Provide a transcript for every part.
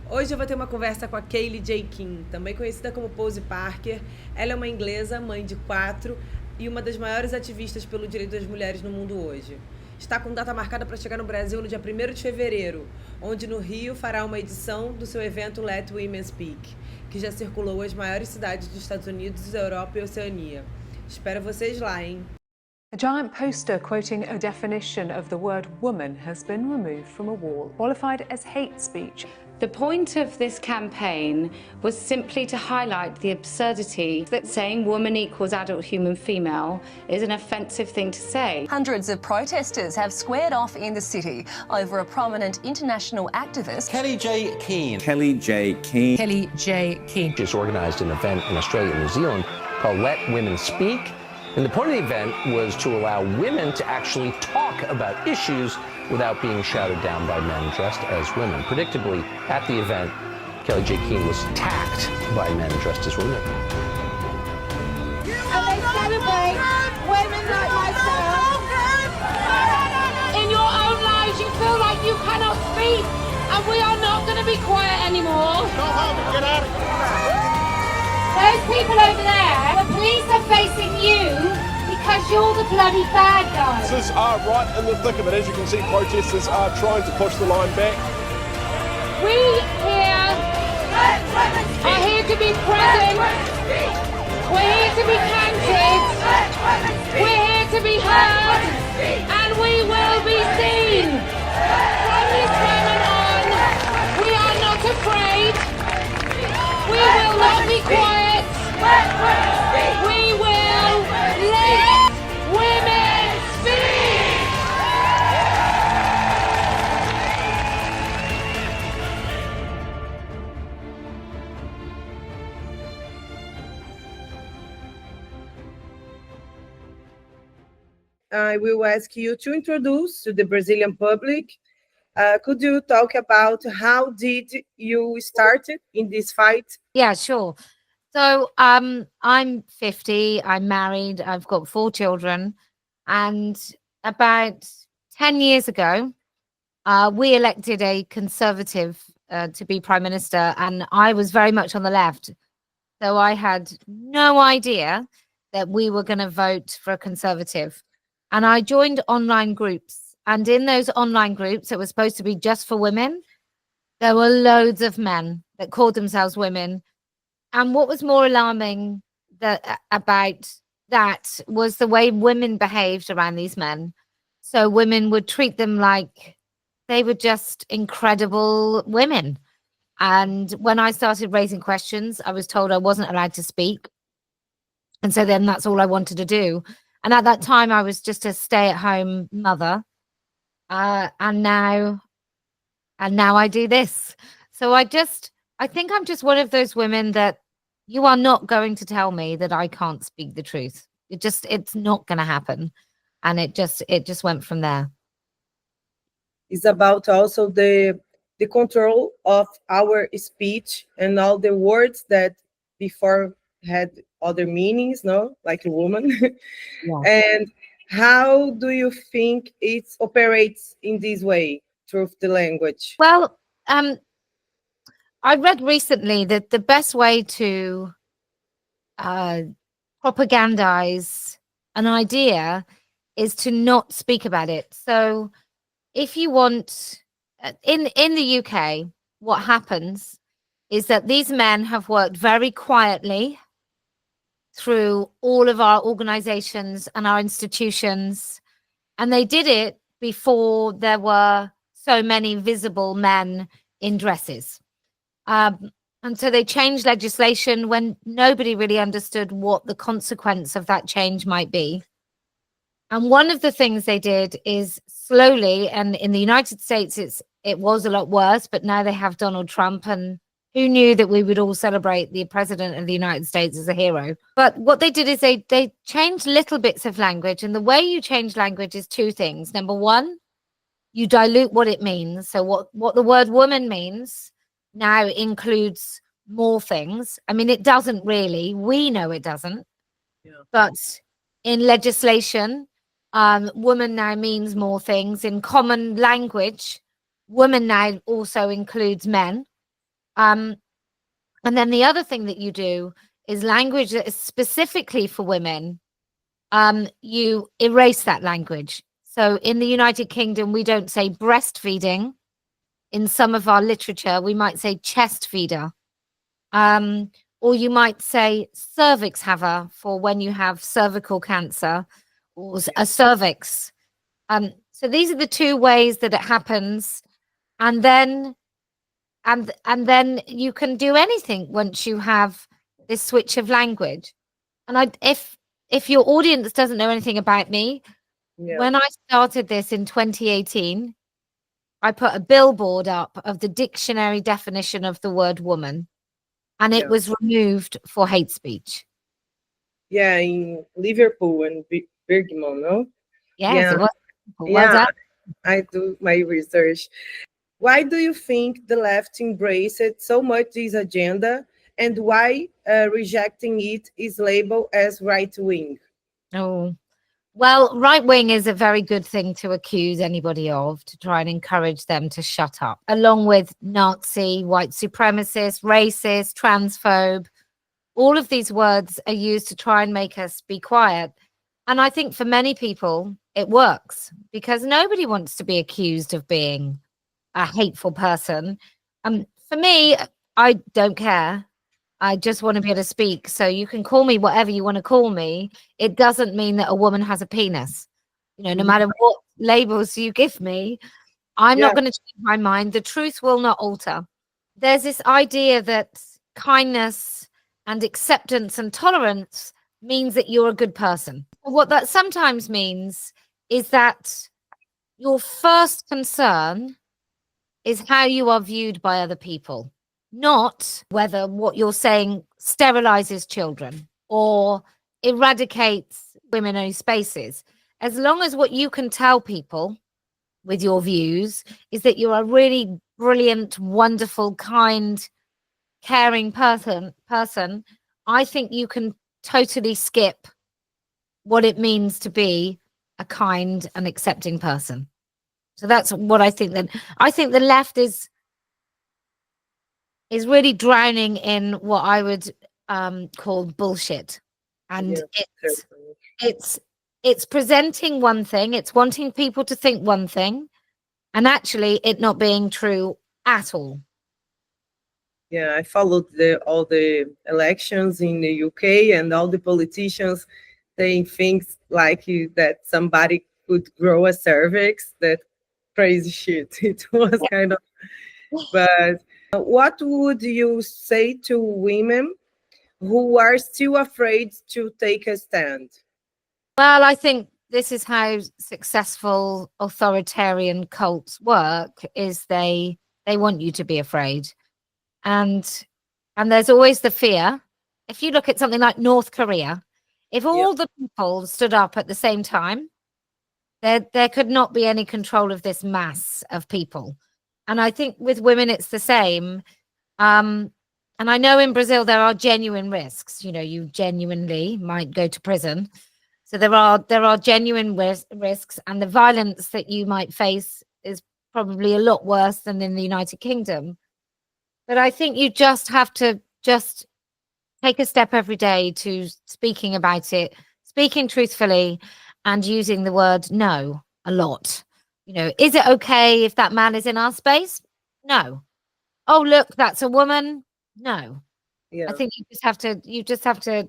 Hoje eu vou ter uma conversa com a Kellie-Jay, também conhecida como Pose Parker. Ela é uma inglesa, mãe de 4 e uma das maiores ativistas pelo direito das mulheres no mundo hoje. Está com data marcada para chegar no Brasil no dia 1º de fevereiro, onde no Rio fará uma edição do seu evento Let Women Speak, que já circulou as maiores cidades dos Estados Unidos, Europa e Oceania. Espero vocês lá, hein? A giant poster quoting a definition of the word woman has been removed from a wall, qualified as hate speech. The point of this campaign was simply to highlight the absurdity that saying woman equals adult human female is an offensive thing to say. Hundreds of protesters have squared off in the city over a prominent international activist. Kellie-Jay. Kellie-Jay. Kellie-Jay. Just organised an event in Australia and New Zealand called Let Women Speak. And the point of the event was to allow women to actually talk about issues without being shouted down by men dressed as women. Predictably, at the event, Kellie-Jay was attacked by men dressed as women. And they celebrate women like myself. In your own lives, you feel like you cannot speak, and we are not going to be quiet anymore. Go home and get out of here. Those people over there, the police are facing you because you're the bloody bad guys. This is right in the thick of it. As you can see, protesters are trying to push the line back. We here are here to be present. We're here to be counted. We're here to be heard. And we will be seen. From this moment on, we are not afraid. We will not be quiet. We will let women speak. I will ask you to introduce to the Brazilian public. Could you talk about how did you start in this fight? Yeah, sure. So I'm 50, I'm married, I've got 4 children, and about 10 years ago, we elected a conservative to be prime minister, and I was very much on the left. So I had no idea that we were going to vote for a conservative. And I joined online groups, and in those online groups, it was supposed to be just for women. There were loads of men that called themselves women. And what was more alarming about that was the way women behaved around these men. So women would treat them like they were just incredible women. And when I started raising questions, I was told I wasn't allowed to speak. And so then that's all I wanted to do. And at that time, I was just a stay-at-home mother. And now I do this. So I think I'm just one of those women that you are not going to tell me that I can't speak the truth. It's not going to happen. And it just went from there. It's about also the control of our speech and all the words that before had other meanings, no, like a woman. Yeah. And how do you think it operates in this way through the language? Well, I read recently that the best way to propagandize an idea is to not speak about it. So if you want, in the UK, what happens is that these men have worked very quietly through all of our organizations and our institutions. And they did it before there were so many visible men in dresses. And so they changed legislation when nobody really understood what the consequence of that change might be. And one of the things they did is slowly, and in the United States, it was a lot worse, but now they have Donald Trump, and who knew that we would all celebrate the president of the United States as a hero? But what they did is they changed little bits of language. And the way you change language is 2 things. Number 1, you dilute what it means. So what the word woman means now includes more things. I mean, it doesn't really. We know it doesn't. Yeah. But in legislation, woman now means more things. In common language, woman now also includes men. And then the other thing that you do is language that is specifically for women. You erase that language. So in the United Kingdom, we don't say breastfeeding. In some of our literature, we might say chest feeder. Or you might say cervix haver for when you have cervical cancer or a cervix. So these are the two ways that it happens. And then you can do anything once you have this switch of language. And if your audience doesn't know anything about me, when I started this in 2018, I put a billboard up of the dictionary definition of the word woman, and it was removed for hate speech. Yeah, in Liverpool and Birmingham, no? Yes, it was. Well Yeah, done. I do my research. Why do you think the left embraced so much this agenda, and why rejecting it is labeled as right-wing? Oh, well, right wing is a very good thing to accuse anybody of, to try and encourage them to shut up, along with Nazi, white supremacist, racist, transphobe. All of these words are used to try and make us be quiet. And I think for many people, it works because nobody wants to be accused of being a hateful person. For me, I don't care. I just want to be able to speak. So you can call me whatever you want to call me. It doesn't mean that a woman has a penis. You know, no matter what labels you give me, I'm not going to change my mind. The truth will not alter. There's this idea that kindness and acceptance and tolerance means that you're a good person. What that sometimes means is that your first concern is how you are viewed by other people, not whether what you're saying sterilizes children or eradicates women-only spaces. As long as what you can tell people with your views is that you're a really brilliant, wonderful, kind, caring person, I think you can totally skip what it means to be a kind and accepting person. So that's what I think. That I think the left is really drowning in what I would call bullshit, and it's presenting one thing, it's wanting people to think one thing, and actually it not being true at all. Yeah, I followed all the elections in the UK, and all the politicians saying things like that somebody could grow a cervix. That crazy shit. It was kind of. But what would you say to women who are still afraid to take a stand? Well, I think this is how successful authoritarian cults work: is they want you to be afraid. And there's always the fear. If you look at something like North Korea, if all the people stood up at the same time, there could not be any control of this mass of people. And I think with women, it's the same. And I know in Brazil, there are genuine risks. You know, you genuinely might go to prison. So there are genuine risks, and the violence that you might face is probably a lot worse than in the United Kingdom. But I think you just have to just take a step every day to speaking about it, speaking truthfully, and using the word no a lot. You know, is it okay if that man is in our space? No. Oh, look, that's a woman. No. Yeah. I think you just have to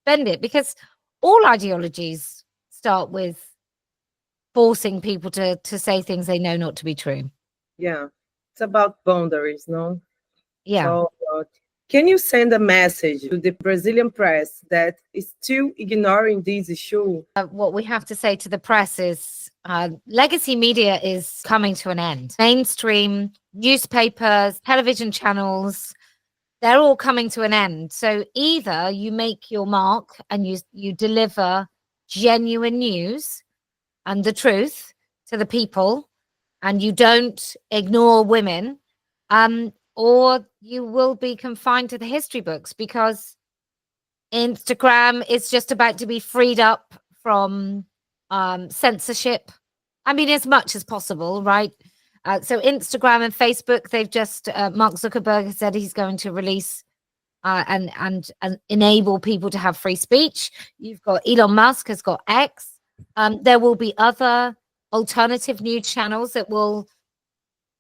bend it, because all ideologies start with forcing people to say things they know not to be true. Yeah. It's about boundaries, no? Yeah. Can you send a message to the Brazilian press that is still ignoring this issue? What we have to say to the press is legacy media is coming to an end. Mainstream newspapers, television channels, they're all coming to an end. So either you make your mark and you deliver genuine news and the truth to the people, and you don't ignore women, or you will be confined to the history books, because Instagram is just about to be freed up from censorship. I mean, as much as possible, right? So Instagram and Facebook, they've just Mark Zuckerberg has said he's going to release and enable people to have free speech. You've got Elon Musk has got X. There will be other alternative news channels that will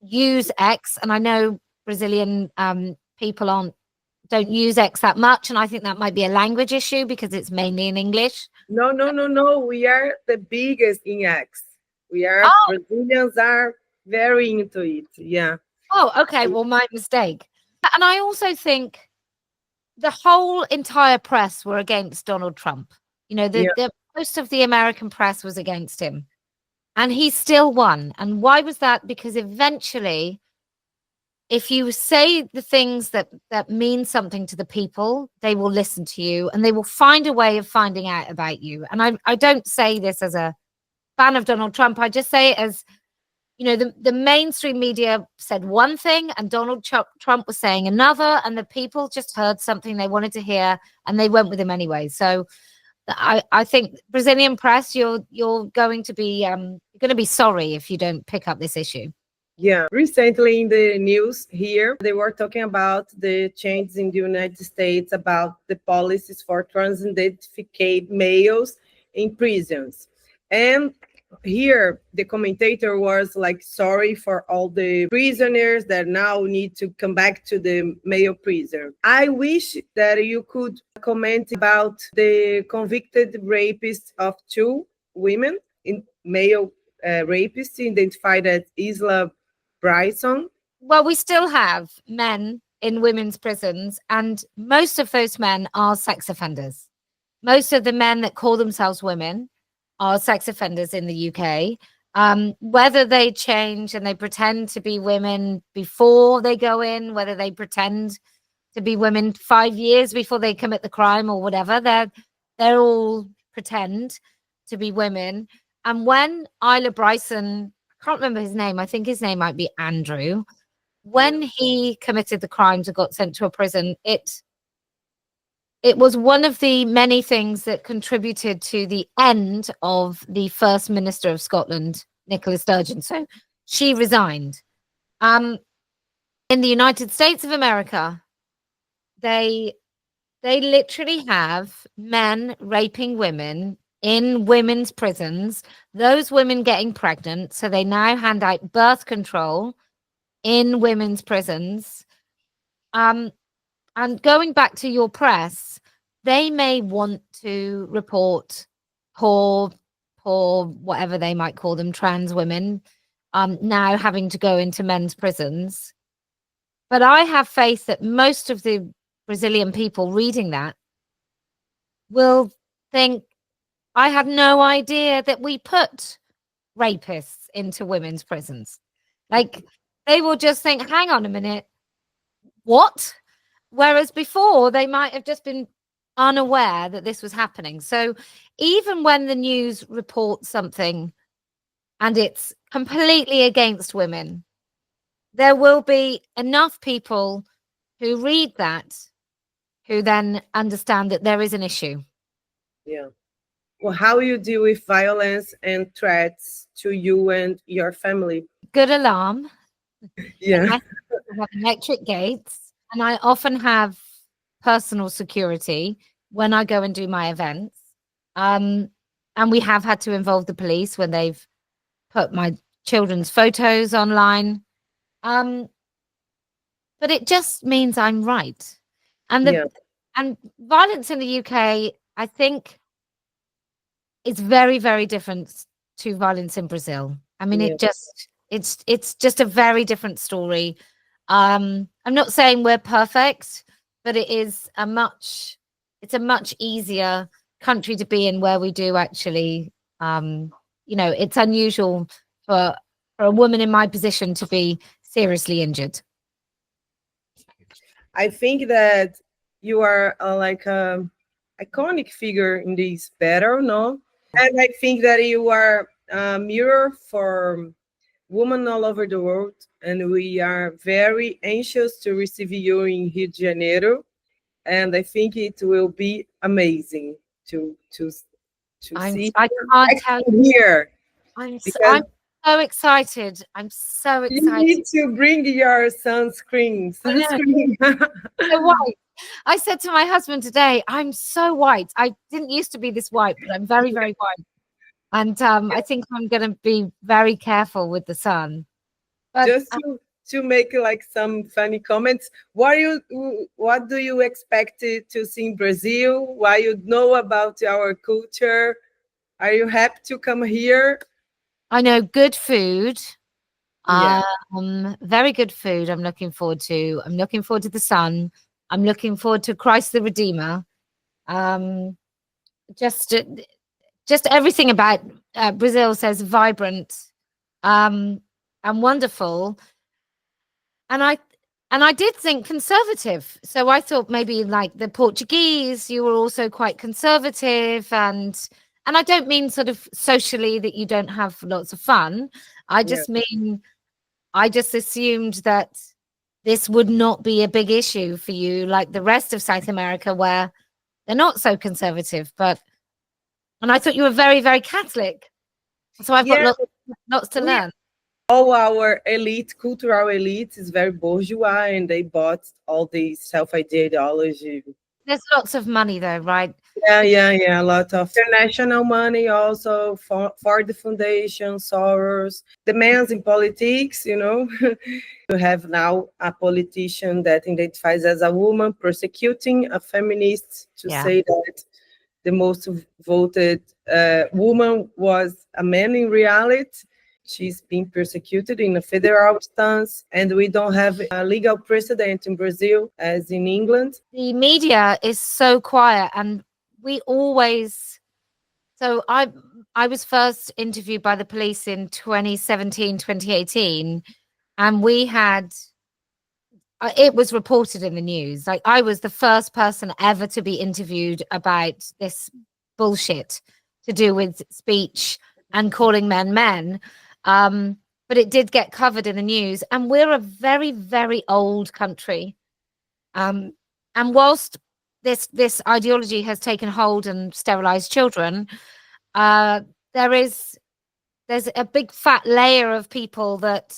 use X, and I know Brazilian people don't use X that much, and I think that might be a language issue because it's mainly in English. No. We are the biggest in X. Brazilians are very into it. Yeah. Oh, okay. Well, my mistake. And I also think the whole entire press were against Donald Trump. You know, most of the American press was against him, and he still won. And why was that? Because eventually, if you say the things that mean something to the people, they will listen to you and they will find a way of finding out about you. And I don't say this as a fan of Donald Trump. I just say it as, you know, the mainstream media said one thing and Donald Trump was saying another, and the people just heard something they wanted to hear and they went with him anyway. So I think Brazilian press, you're going to be sorry if you don't pick up this issue. Yeah, recently in the news here, they were talking about the changes in the United States about the policies for trans-identified males in prisons. And here, the commentator was like, sorry for all the prisoners that now need to come back to the male prison. I wish that you could comment about the convicted rapists of 2 women, male rapists identified as Isla Bryson. Well, we still have men in women's prisons, and most of those men are sex offenders. Most of the men that call themselves women are sex offenders in the UK. Whether they change and they pretend to be women before they go in, whether they pretend to be women 5 years before they commit the crime or whatever, they're all pretend to be women. And when Isla Bryson, I can't remember his name, I think his name might be Andrew, when he committed the crimes and got sent to a prison, it was one of the many things that contributed to the end of the First Minister of Scotland, Nicola Sturgeon. So she resigned. In the United States of America, they literally have men raping women in women's prisons, those women getting pregnant. So they now hand out birth control in women's prisons. And going back to your press, they may want to report poor, whatever they might call them, trans women, now having to go into men's prisons. But I have faith that most of the Brazilian people reading that will think, I had no idea that we put rapists into women's prisons. Like, they will just think, hang on a minute, what? Whereas before, they might have just been unaware that this was happening. So even when the news reports something and it's completely against women, there will be enough people who read that who then understand that there is an issue. Yeah. Well, how you deal with violence and threats to you and your family? Good alarm. Yeah. I have electric gates, and I often have personal security when I go and do my events. And we have had to involve the police when they've put my children's photos online. But it just means I'm right. And and violence in the UK, I think, is very, very different to violence in Brazil. I mean, it's just a very different story. I'm not saying we're perfect, but it's a much easier country to be in where we do actually, it's unusual for a woman in my position to be seriously injured. I think that you are like a iconic figure in this battle, no? And I think that you are a mirror for women all over the world, and we are very anxious to receive you in Rio de Janeiro. And I think it will be amazing to see. I can't tell you. Here. I'm so excited. I'm so You excited. need to bring your sunscreen. So white. I said to my husband today, I'm so white. I didn't used to be this white, but I'm very, very white. And I think I'm going to be very careful with the sun. But Just to make like some funny comments, what do you expect to see in Brazil? What you know about our culture? Are you happy to come here? I know good food. Yeah. Very good food. I'm looking forward to. I'm looking forward to the sun. I'm looking forward to Christ the Redeemer. Just everything about Brazil says vibrant, and wonderful. And I did think conservative. So I thought maybe like the Portuguese, you were also quite conservative, and I don't mean sort of socially that you don't have lots of fun. I just mean I just assumed that this would not be a big issue for you like the rest of South America where they're not so conservative. And I thought you were very, very Catholic. So I've got lots to learn. All our cultural elite is very bourgeois, and they bought all these self-ideology. There's lots of money though, right? Yeah. A lot of international money also for the foundation, Soros, the men's in politics, You have now a politician that identifies as a woman persecuting a feminist to say that the most voted woman was a man in reality. She's being persecuted in a federal stance, and we don't have a legal precedent in Brazil as in England. The media is so quiet, and we always. So I was first interviewed by the police in 2017, 2018, and we had. It was reported in the news. Like I was the first person ever to be interviewed about this bullshit to do with speech and calling men men. But it did get covered in the news, and we're a very, very old country. And whilst this ideology has taken hold and sterilized children, there's a big fat layer of people that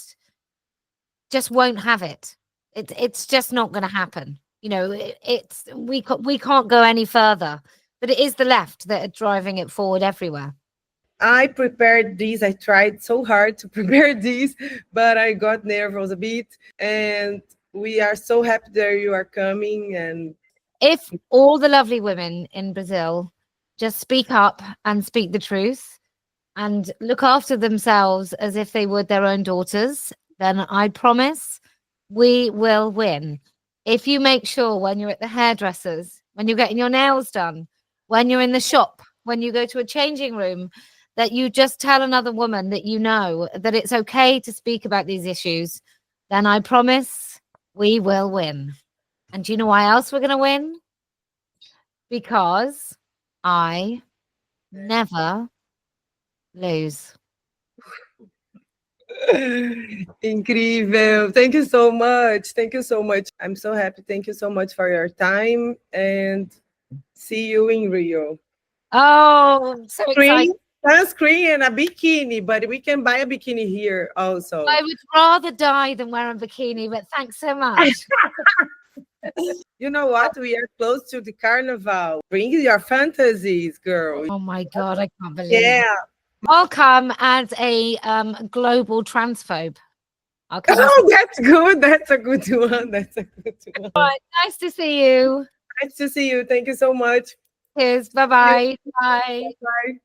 just won't have it. It's just not going to happen. We can't go any further. But it is the left that are driving it forward everywhere. I prepared this. I tried so hard to prepare this, but I got nervous a bit. And we are so happy that you are coming. And if all the lovely women in Brazil just speak up and speak the truth and look after themselves as if they were their own daughters, then I promise we will win. If you make sure when you're at the hairdressers, when you're getting your nails done, when you're in the shop, when you go to a changing room, that you just tell another woman that you know that it's okay to speak about these issues, then I promise we will win. And do you know why else we're going to win? Because I never lose. Incrível. Thank you so much. Thank you so much. I'm so happy. Thank you so much for your time, and see you in Rio. Oh, I'm so excited. Sunscreen and a bikini, but we can buy a bikini here also. I would rather die than wear a bikini, but thanks so much. You know what? We are close to the carnival. Bring your fantasies, girl. Oh my God, I can't believe it. I'll come as a global transphobe. I'll come. Oh, that's good. That's a good one. That's a good one. All right, nice to see you. Nice to see you. Thank you so much. Cheers. Bye-bye. Bye. Bye.